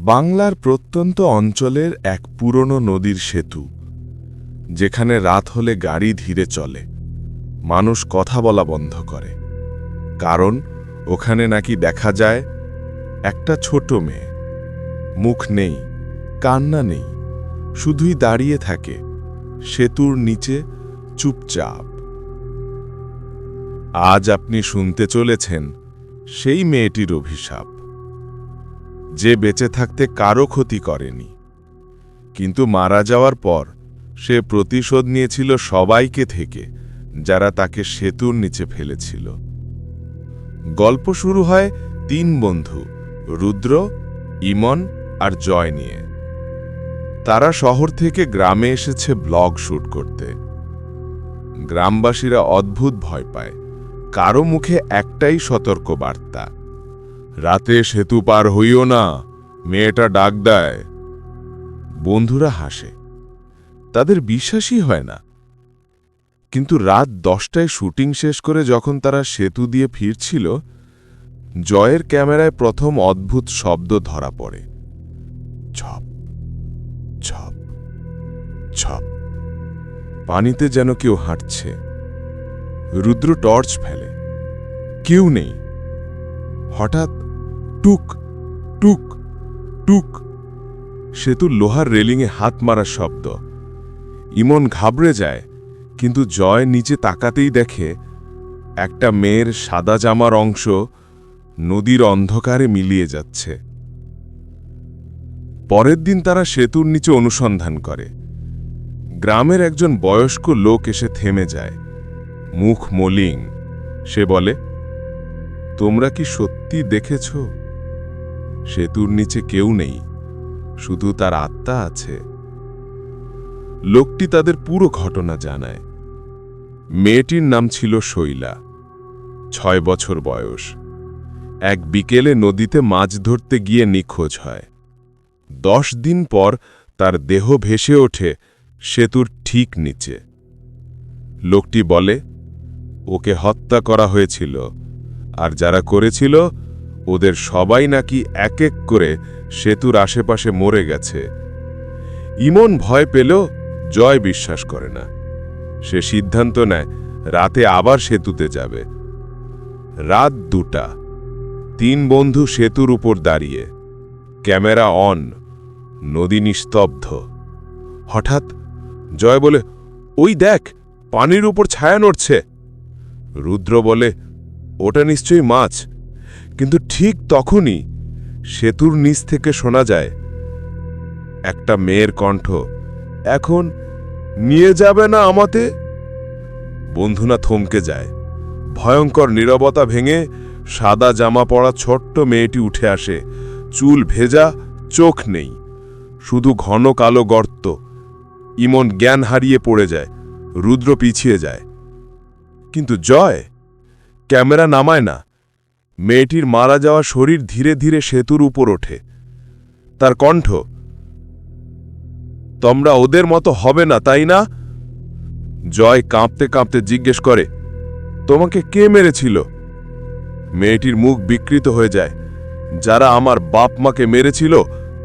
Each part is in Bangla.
বাংলার প্রত্যন্ত অঞ্চলের এক পুরনো নদীর সেতু, যেখানে রাত হলে গাড়ি ধীরে চলে, মানুষ কথা বলা বন্ধ করে, কারণ ওখানে নাকি দেখা যায় একটা ছোট মেয়ে, মুখ নেই, কান্না নেই, শুধুই দাঁড়িয়ে থাকে সেতুর নিচে চুপচাপ। আজ আপনি শুনতে চলেছেন সেই মেয়েটির অভিশাপ, যে বেঁচে থাকতে কারো ক্ষতি করেনি, কিন্তু মারা যাওয়ার পর সে প্রতিশোধ নিয়েছিল সবাইকে থেকে, যারা তাকে সেতুর নিচে ফেলেছিল। গল্প শুরু হয় 3 বন্ধু, রুদ্র, ইমন আর জয় নিয়ে। তারা শহর থেকে গ্রামে এসেছে ব্লগ শুট করতে। গ্রামবাসীরা অদ্ভুত ভয় পায়, কারো মুখে একটাই সতর্ক বার্তা: রাতে সেতু পার হইও না, মেয়েটা ডাক দেয়। বন্ধুরা হাসে, তাদের বিশ্বাসই হয় না। কিন্তু রাত 10টায় শুটিং শেষ করে যখন তারা সেতু দিয়ে ফিরছিল, জয়ের ক্যামেরায় প্রথম অদ্ভুত শব্দ ধরা পড়ে। ছপ ছপ ছপ, পানিতে যেন কেউ হাঁটছে। রুদ্র টর্চ ফেলে, কেউ নেই। হঠাৎ টুক টুক টুক, সেতুর লোহার রেলিংয়ে হাত মারার শব্দ। ইমন ঘাবড়ে যায়, কিন্তু জয় নিচে তাকাতেই দেখে একটা মেয়ের সাদা জামার অংশ নদীর অন্ধকারে মিলিয়ে যাচ্ছে। পরের দিন তারা সেতুর নিচে অনুসন্ধান করে। গ্রামের একজন বয়স্ক লোক এসে থেমে যায়, মুখ মলিন। সে বলে, তোমরা কি সত্যি দেখেছ? সেতুর নিচে কেউ নেই, শুধু তার আত্মা আছে। লোকটি তাদের পুরো ঘটনা জানায়। মেয়েটির নাম ছিল শৈলা, 6 বছর বয়স। এক বিকেলে নদীতে মাছ ধরতে গিয়ে নিখোঁজ হয়। 10 দিন পর তার দেহ ভেসে ওঠে সেতুর ঠিক নিচে। লোকটি বলে, ওকে হত্যা করা হয়েছিল, আর যারা করেছিল ওদের সবাই নাকি এক এক করে সেতুর আশেপাশে মরে গেছে। ইমন ভয় পেল, জয় বিশ্বাস করে না। সে সিদ্ধান্ত নেয় রাতে আবার সেতুতে যাবে। রাত 2টা, 3 বন্ধু সেতুর উপর দাঁড়িয়ে, ক্যামেরা অন, নদী নিস্তব্ধ। হঠাৎ জয় বলে, ওই দেখ, পানির উপর ছায়া নড়ছে। রুদ্র বলে, ওটা নিশ্চয়ই মাছ। কিন্তু ঠিক তখনই সেতুর নিচ থেকে শোনা যায় একটা মেয়ের কণ্ঠ, এখন নিয়ে যাবে না আমাতে? বন্ধুরা থমকে যায়। ভয়ঙ্কর নীরবতা ভেঙে সাদা জামা পরা ছোট্ট মেয়েটি উঠে আসে। চুল ভেজা, চোখ নেই, শুধু ঘন কালো গর্ত। ইমন জ্ঞান হারিয়ে পড়ে যায়, রুদ্র পিছিয়ে যায়। কিন্তু জয় ক্যামেরা নামায় না। মেয়েটির মারা যাওয়া শরীর ধীরে ধীরে সেতুর উপর ওঠে। তার কণ্ঠ, তোমরা ওদের মতো হবে না, তাই না? জয় কাঁপতে কাঁপতে জিজ্ঞেস করে, তোমাকে কে মেরেছিল? মেয়েটির মুখ বিকৃত হয়ে যায়। যারা আমার বাপ মাকে মেরেছিল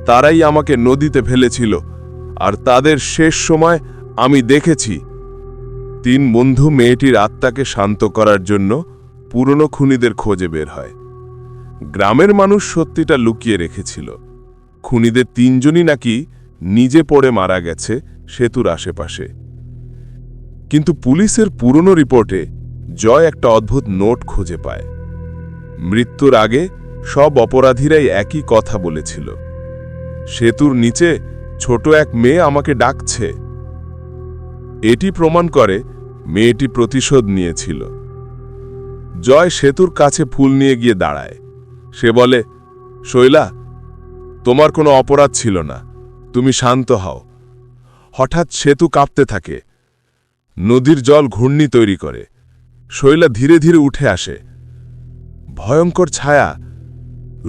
তারাই আমাকে নদীতে ফেলেছিল, আর তাদের শেষ সময় আমি দেখেছি। 3 বন্ধু মেয়েটির আত্মাকে শান্ত করার জন্য পুরনো খুনিদের খোঁজে বের হয়। গ্রামের মানুষ সত্যিটা লুকিয়ে রেখেছিল। খুনিদের 3 জনই নাকি নিজে পড়ে মারা গেছে সেতুর আশেপাশে। কিন্তু পুলিশের পুরনো রিপোর্টে জয় একটা অদ্ভুত নোট খুঁজে পায়। মৃত্যুর আগে সব অপরাধীরাই একই কথা বলেছিল, সেতুর নিচে ছোট এক মেয়ে আমাকে ডাকছে। এটি প্রমাণ করে মেয়েটি প্রতিশোধ নিয়েছিল। জয় সেতুর কাছে ফুল নিয়ে গিয়ে দাঁড়ায়। সে বলে, শৈলা, তোমার কোনো অপরাধ ছিল না, তুমি শান্ত হও। হঠাৎ সেতু কাঁপতে থাকে, নদীর জল ঘূর্ণি তৈরি করে। শৈলা ধীরে ধীরে উঠে আসে। ভয়ঙ্কর ছায়া।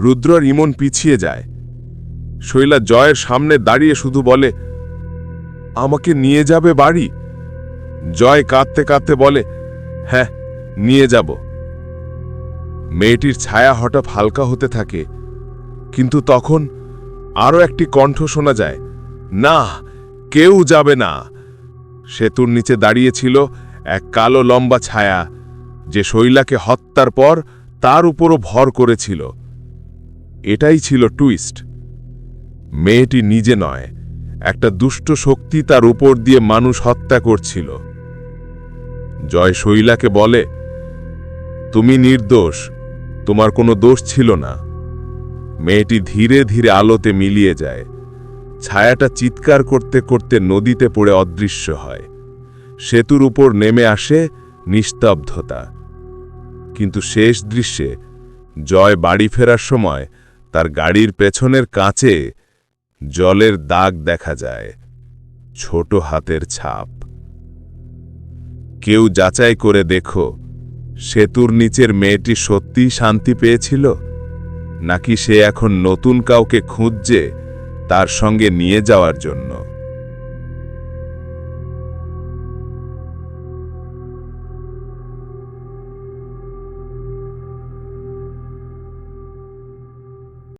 রুদ্র আর ইমন পিছিয়ে যায়। শৈলা জয়ের সামনে দাঁড়িয়ে শুধু বলে, আমাকে নিয়ে যাবে বাড়ি? জয় কাঁদতে কাঁদতে বলে, হ্যাঁ, নিয়ে যাব। মেয়েটির ছায়া হঠাৎ হালকা হতে থাকে, কিন্তু তখন আরও একটি কণ্ঠ শোনা যায়, না, কেউ যাবে না। সেতুর নিচে দাঁড়িয়েছিল এক কালো লম্বা ছায়া, যে শৈলাকে হত্যার পর তার উপরও ভর করেছিল। এটাই ছিল টুইস্ট। মেয়েটি নিজে নয়, একটা দুষ্ট শক্তি তার উপর দিয়ে মানুষ হত্যা করছিল। জয় শৈলাকে বলে, তুমি নির্দোষ, তোমার কোনো দোষ ছিল না। মেয়েটি ধীরে ধীরে আলোতে মিলিয়ে যায়। ছায়াটা চিৎকার করতে করতে নদীতে পড়ে অদৃশ্য হয়। সেতুর উপর নেমে আসে নিস্তব্ধতা। কিন্তু শেষ দৃশ্যে জয় বাড়ি ফেরার সময় তার গাড়ির পেছনের কাঁচে জলের দাগ দেখা যায়, ছোট হাতের ছাপ। কেউ যাচাই করে দেখো, সেতুর নিচের মেয়েটি সত্যিই শান্তি পেয়েছিল, নাকি সে এখন নতুন কাউকে খুঁজছে তার সঙ্গে নিয়ে যাওয়ার জন্য।